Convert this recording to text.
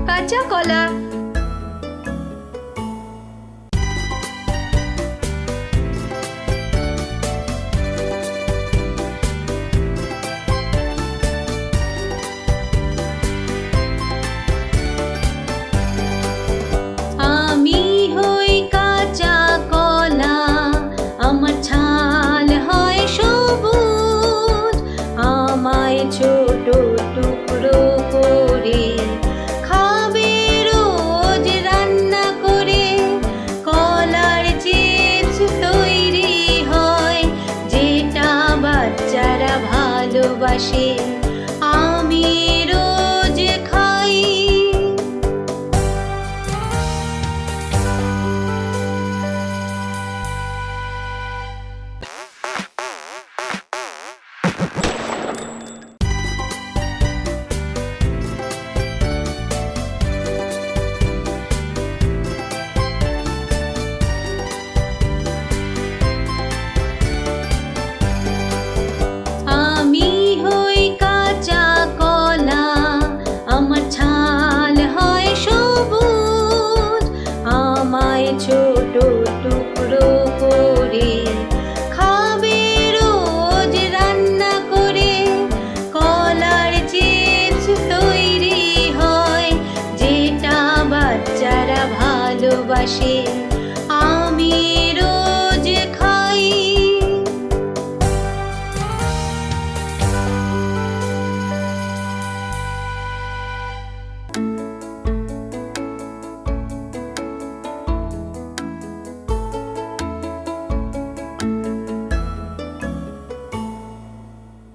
কাঁচা কলা। আমি হই কাঁচা কলা, আমার ছাল হয় সবুজ। আমায় ছোট টুকরো করে খাবে রোজ রান্না করে। কলার চিপস তৈরি হয়, যেটা বাচ্চারা ভালোবাসে, আমি রোজ খাই। আমি হই কাঁচা কলা, আমার ছাল হয় সবুজ। আমায় ছোট টুকরো করে খাবে রোজ রান্না করে। কলার চিপস তৈরি হয়, যেটা বাচ্চারা ভালোবাসে,